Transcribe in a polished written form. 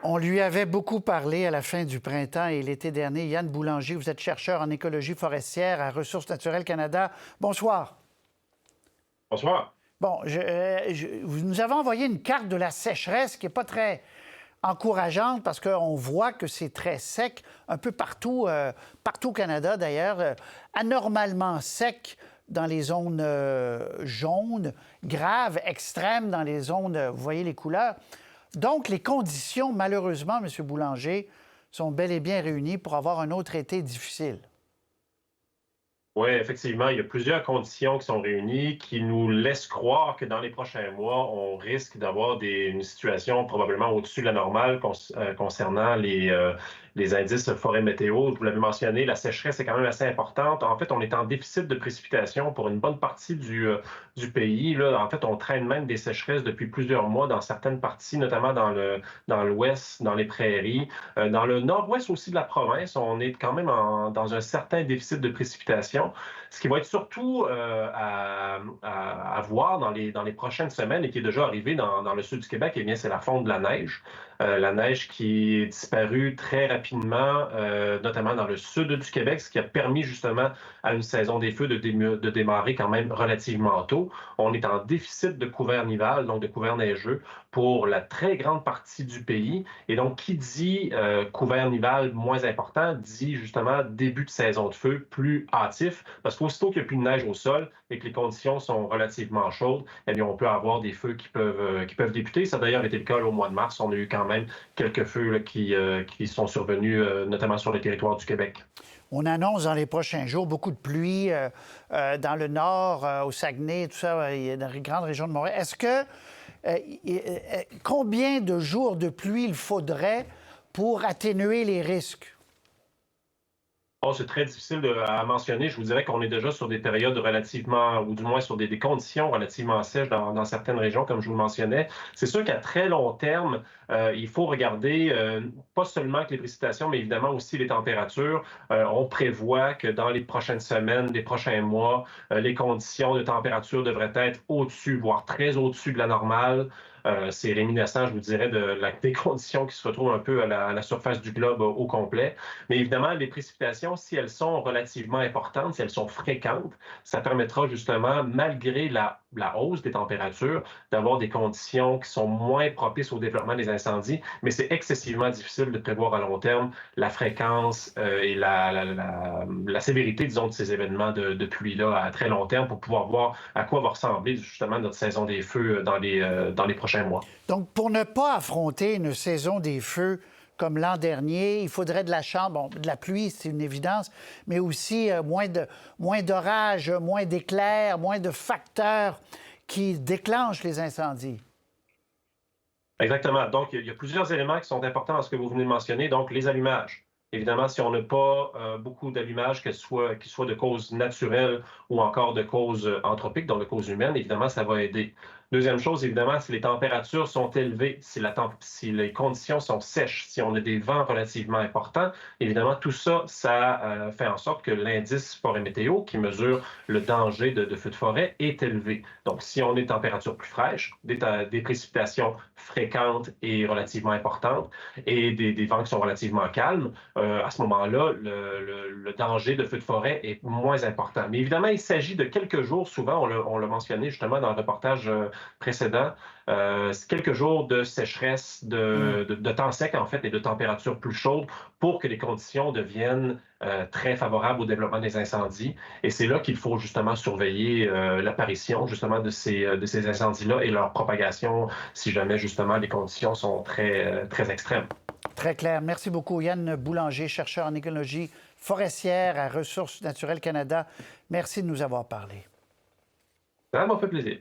On lui avait beaucoup parlé à la fin du printemps et l'été dernier. Yann Boulanger, vous êtes chercheur en écologie forestière à Ressources naturelles Canada. Bonsoir. Bonsoir. Bon, vous nous avez envoyé une carte de la sécheresse qui n'est pas très encourageante parce qu'on voit que c'est très sec un peu partout, partout au Canada d'ailleurs, anormalement sec dans les zones jaunes, grave, extrême dans les zones, vous voyez les couleurs. Donc, les conditions, malheureusement, M. Boulanger, sont bel et bien réunies pour avoir un autre été difficile. Oui, effectivement, il y a plusieurs conditions qui sont réunies qui nous laissent croire que dans les prochains mois, on risque d'avoir une situation probablement au-dessus de la normale concernant les indices forêt météo. Vous l'avez mentionné, la sécheresse est quand même assez importante. En fait, on est en déficit de précipitations pour une bonne partie du pays. Là, en fait, on traîne même des sécheresses depuis plusieurs mois dans certaines parties, notamment dans l'ouest, dans les prairies. Dans le nord-ouest aussi de la province, on est quand même dans un certain déficit de précipitations. Ce qui va être surtout à voir dans les prochaines semaines et qui est déjà arrivé dans le sud du Québec, eh bien, c'est la fonte de la neige. La neige qui est disparue très rapidement, notamment dans le sud du Québec, ce qui a permis justement à une saison des feux de démarrer quand même relativement tôt. On est en déficit de couvert nival, donc de couvert neigeux, pour la très grande partie du pays. Et donc, qui dit couvert nival moins important, dit justement début de saison de feu plus hâtif, parce qu'aussitôt qu'il n'y a plus de neige au sol et que les conditions sont relativement chaudes, eh bien, on peut avoir des feux qui peuvent débuter. Ça a d'ailleurs été le cas là, au mois de mars. On a eu quand même quelques feux là, qui sont survenus, notamment sur le territoire du Québec. On annonce dans les prochains jours beaucoup de pluie dans le nord, au Saguenay, tout ça, dans les grandes régions de Montréal. Est-ce que combien de jours de pluie il faudrait pour atténuer les risques? Bon, c'est très difficile à mentionner. Je vous dirais qu'on est déjà sur des périodes relativement, ou du moins sur des conditions relativement sèches dans certaines régions, comme je vous le mentionnais. C'est sûr qu'à très long terme, il faut regarder pas seulement que les précipitations, mais évidemment aussi les températures. On prévoit que dans les prochaines semaines, les prochains mois, les conditions de température devraient être au-dessus, voire très au-dessus de la normale. C'est réminiscent, je vous dirais, des conditions qui se retrouvent un peu à la surface du globe au complet. Mais évidemment, les précipitations, si elles sont relativement importantes, si elles sont fréquentes, ça permettra justement, malgré la hausse des températures, d'avoir des conditions qui sont moins propices au développement des incendies. Mais c'est excessivement difficile de prévoir à long terme la fréquence et la sévérité, disons, de ces événements de pluie-là à très long terme pour pouvoir voir à quoi va ressembler justement notre saison des feux dans les prochains mois. Donc, pour ne pas affronter une saison des feux comme l'an dernier, il faudrait de la chaleur, bon, de la pluie, c'est une évidence, mais aussi moins d'orages, moins d'éclairs, moins de facteurs qui déclenchent les incendies. Exactement. Donc, il y a plusieurs éléments qui sont importants dans ce que vous venez de mentionner. Donc, les allumages. Évidemment, si on n'a pas beaucoup d'allumages, qu'ils soient de cause naturelle ou encore de cause anthropique, donc de cause humaine, évidemment, ça va aider. Deuxième chose, évidemment, si les températures sont élevées, si les conditions sont sèches, si on a des vents relativement importants, évidemment, tout ça, ça fait en sorte que l'indice forêt météo, qui mesure le danger de feux de forêt, est élevé. Donc, si on a des températures plus fraîches, des précipitations fréquentes et relativement importantes, et des vents qui sont relativement calmes, à ce moment-là, le danger de feu de forêt est moins important. Mais évidemment, il s'agit de quelques jours, souvent, on l'a mentionné justement dans le reportage précédent, quelques jours de sécheresse, de temps sec en fait, et de températures plus chaudes pour que les conditions deviennent très favorables au développement des incendies. Et c'est là qu'il faut justement surveiller l'apparition justement de ces incendies-là et leur propagation si jamais justement les conditions sont très extrêmes. Très clair. Merci beaucoup, Yann Boulanger, chercheur en écologie forestière à Ressources naturelles Canada. Merci de nous avoir parlé. Ça m'a fait plaisir.